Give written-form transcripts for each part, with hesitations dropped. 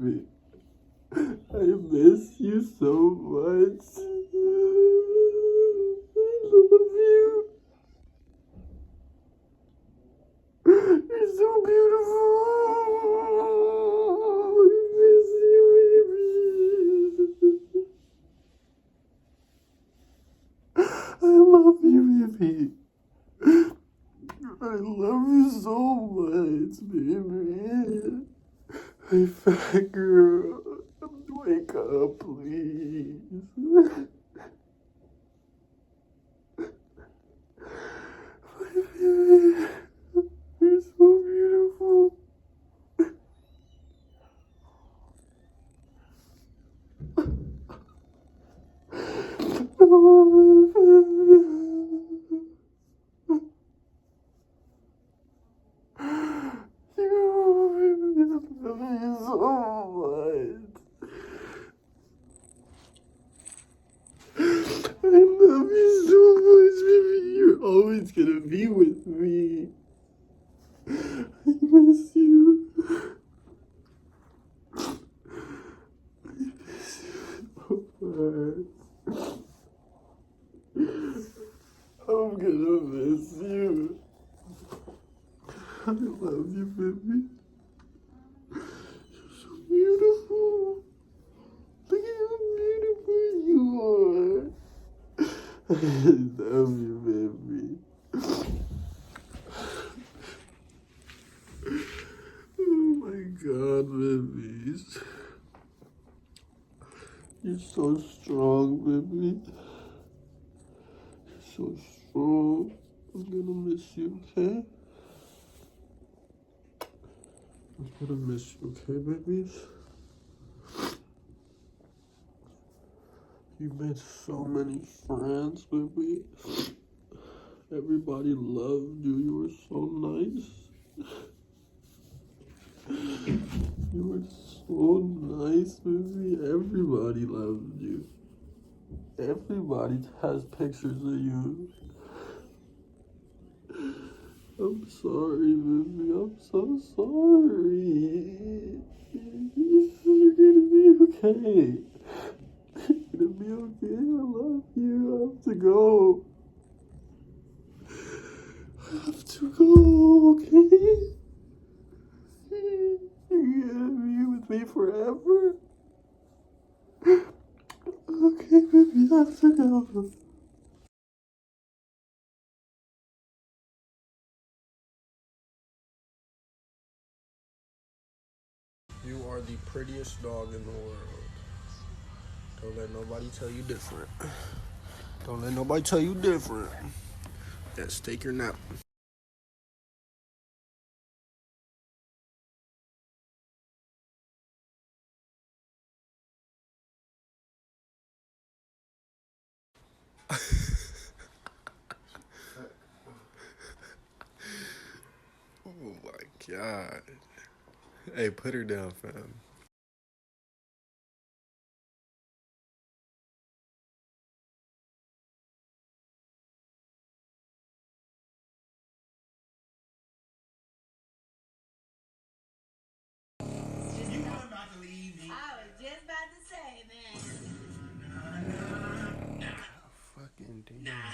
baby. I miss you so much. I love you. You're so beautiful. I miss you, baby. I love you, baby. I love you so much, baby. Hey, fat girl, wake up, please. My baby, you're so beautiful. Oh, my baby. I love you so much. I love you so much, baby. You're always gonna be with me. I miss you. I miss you so much. I'm gonna miss you. I love you, baby. You're so beautiful. Look at how beautiful you are. I love you, baby. Oh my God, babies. You're so strong, baby. You're so strong. I'm gonna miss you, okay? I'm gonna miss you, okay, babies? You made so many friends, baby. Everybody loved you. You were so nice. You were so nice, baby. Everybody loved you. Everybody has pictures of you. I'm sorry, baby. I'm so sorry. You're gonna be okay. You're gonna be okay. I love you. I have to go. I have to go, okay? You're gonna be with me forever? Okay, baby, I have to go. You are the prettiest dog in the world. Don't let nobody tell you different. Don't let nobody tell you different. Yes, take your nap. Oh my God. Hey, put her down, fam. You were about to leave me. I was just about to say, man. Nah. Fucking damn. Nah.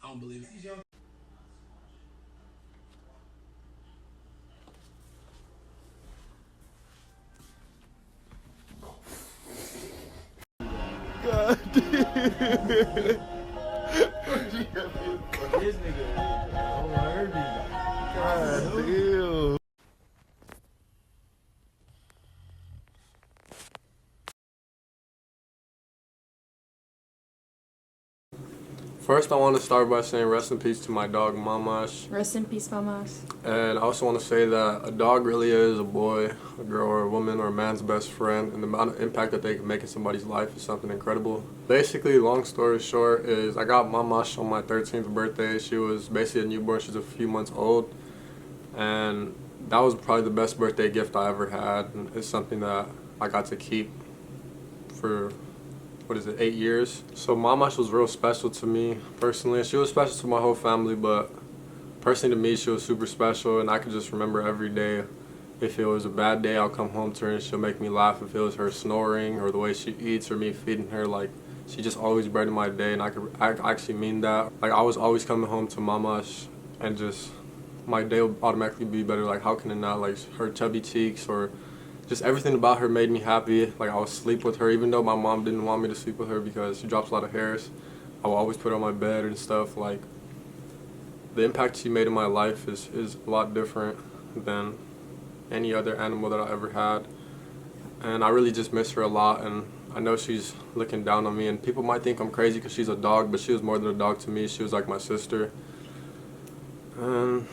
I don't believe it. God damn. This nigga, God damn. First, I want to start by saying rest in peace to my dog, Mamash. Rest in peace, mamas. And I also want to say that a dog really is a boy, a girl, or a woman, or a man's best friend, and the amount of impact that they can make in somebody's life is something incredible. Basically, long story short, is I got Mamash on my 13th birthday. She was basically a newborn. She was a few months old. And that was probably the best birthday gift I ever had. And it's something that I got to keep for 8 years. So Mamash was real special to me personally. She was special to my whole family, but personally to me, she was super special, and I could just remember every day If it was a bad day, I'll come home to her and she'll make me laugh. If it was her snoring or the way she eats or me feeding her, like, she just always brightened my day, and I actually mean that. Like, I was always coming home to mama and just my day would automatically be better. Like, how can it not? Like, her chubby cheeks or just everything about her made me happy. Like, I would sleep with her, even though my mom didn't want me to sleep with her because she drops a lot of hairs. I would always put her on my bed and stuff. Like, the impact she made in my life is a lot different than any other animal that I ever had. And I really just miss her a lot, and I know she's looking down on me, and people might think I'm crazy because she's a dog, but she was more than a dog to me. She was like my sister. And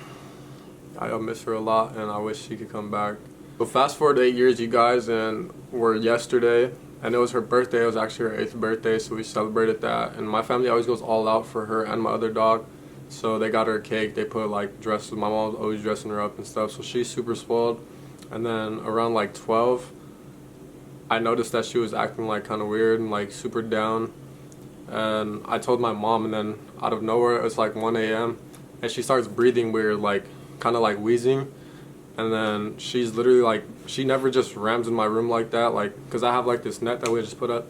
I miss her a lot, and I wish she could come back. But fast forward 8 years, you guys, and we're yesterday, and it was her birthday. It was actually her 8th birthday, so we celebrated that. And my family always goes all out for her and my other dog. So they got her a cake. They put like dresses. My mom's always dressing her up and stuff. So she's super spoiled. And then around like 12, I noticed that she was acting like kind of weird and like super down. And I told my mom, and then out of nowhere, it's like 1 a.m. and she starts breathing weird, like kind of like wheezing. And then she's literally like, she never just rams in my room like that, like, because I have like this net that we just put up.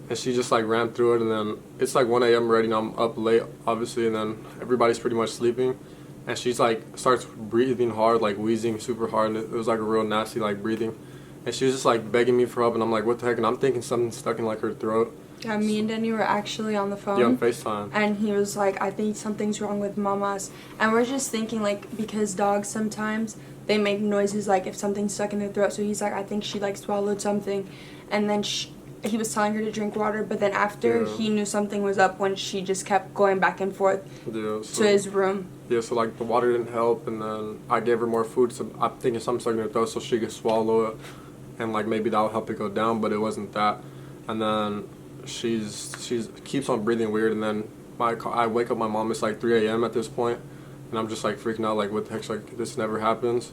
And she just like ran through it, and then it's like 1 a.m. already, and I'm up late, obviously, and then everybody's pretty much sleeping. And she's like, starts breathing hard, like wheezing super hard, and it was like a real nasty like breathing. And she was just like begging me for help, and I'm like, what the heck? And I'm thinking something stuck in like her throat. Yeah, me and Denny were actually on the phone. Yeah, on FaceTime. And he was like, I think something's wrong with Mama's. And we're just thinking, like, because dogs sometimes, they make noises like if something's stuck in their throat. So he's like, I think she like swallowed something. And then he was telling her to drink water, but then after he knew something was up when she just kept going back and forth to his room. Yeah, so like the water didn't help, and then I gave her more food, so I'm thinking something stuck in her throat so she could swallow it, and like maybe that would help it go down, but it wasn't that. And then she's keeps on breathing weird, and then I wake up my mom. It's like 3 a.m. at this point, and I'm just like freaking out, like what the heck's, like this never happens.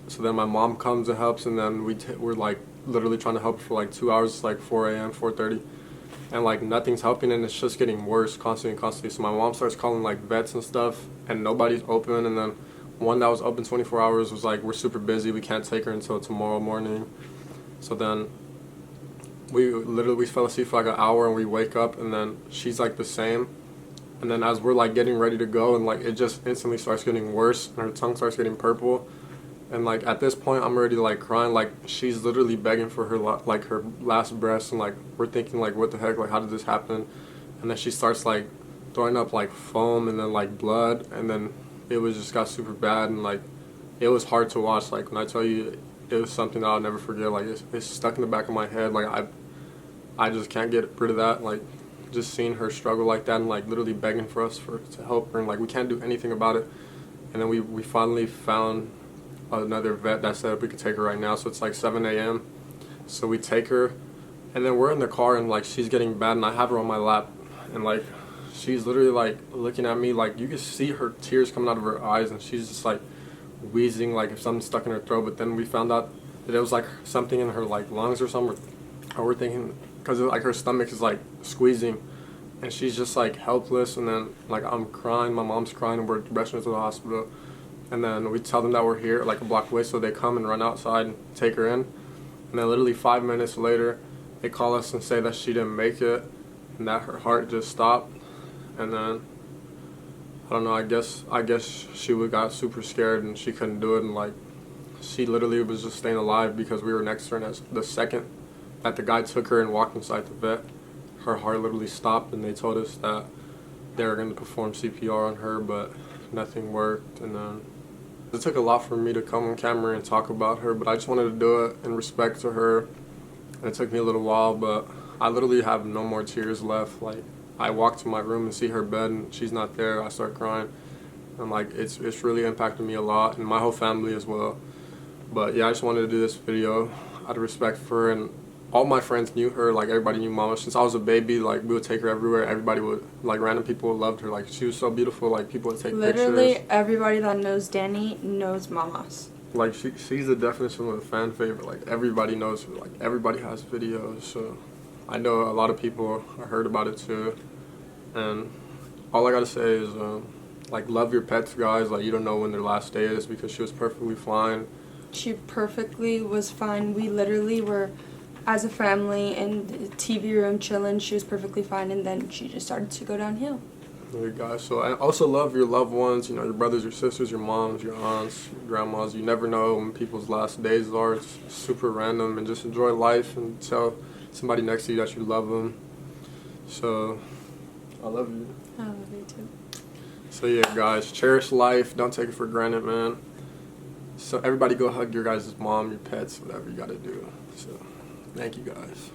So then my mom comes and helps, and then we're like literally trying to help her for like 2 hours. It's like 4 a.m., 4:30, and like nothing's helping, and it's just getting worse constantly. So my mom starts calling like vets and stuff, and nobody's open. And then one that was open 24 hours was like, we're super busy, we can't take her until tomorrow morning. So then we fell asleep for like an hour, and we wake up, and then she's like the same. And then as we're like getting ready to go, and like it just instantly starts getting worse, and her tongue starts getting purple. And like at this point, I'm already like crying. Like she's literally begging for her like her last breaths, and like we're thinking like, what the heck? Like how did this happen? And then she starts like throwing up like foam and then like blood, and then it was just got super bad, and like it was hard to watch. Like when I tell you, it was something that I'll never forget. Like it's stuck in the back of my head. Like I just can't get rid of that. Like just seeing her struggle like that, and like literally begging for us to help her, and like we can't do anything about it. And then we finally found another vet that said we could take her right now. So it's like 7 a.m. So we take her, and then we're in the car, and like she's getting bad, and I have her on my lap, and like she's literally like looking at me, like you can see her tears coming out of her eyes, and she's just like wheezing like if something's stuck in her throat. But then we found out that it was like something in her like lungs or something, or we're thinking because like her stomach is like squeezing, and she's just like helpless. And then like I'm crying, my mom's crying, and we're rushing her to the hospital. And then we tell them that we're here like a block away, so they come and run outside and take her in. And then literally 5 minutes later, they call us and say that she didn't make it, and that her heart just stopped. And then I don't know, I guess she got super scared and she couldn't do it, and like she literally was just staying alive because we were next to her. And the second that the guy took her and walked inside the vet, her heart literally stopped, and they told us that they were going to perform CPR on her, but nothing worked. And then it took a lot for me to come on camera and talk about her, but I just wanted to do it in respect to her. And it took me a little while, but I literally have no more tears left. Like I walk to my room and see her bed, and she's not there. I start crying, and like it's really impacted me a lot, and my whole family as well. But yeah, I just wanted to do this video out of respect for her. And all my friends knew her, like everybody knew Mama. Since I was a baby, like we would take her everywhere. Everybody would, like random people loved her. Like she was so beautiful, like people would take Literally pictures. everybody that knows Danny knows Mama's. Like she's the definition of a fan favorite. Like everybody knows her. Like everybody has videos. So I know a lot of people heard about it too. And all I gotta say is like love your pets, guys. Like you don't know when their last day is, because she was perfectly fine. She perfectly was fine. We literally were, as a family, in the TV room chilling. She was perfectly fine, and then she just started to go downhill. There you go. So I also love your loved ones, you know, your brothers, your sisters, your moms, your aunts, your grandmas. You never know when people's last days are. It's super random, and just enjoy life and tell somebody next to you that you love them. So I love you. I love you too. So yeah, guys, cherish life. Don't take it for granted, man. So everybody go hug your guys' mom, your pets, whatever you got to do. So thank you, guys.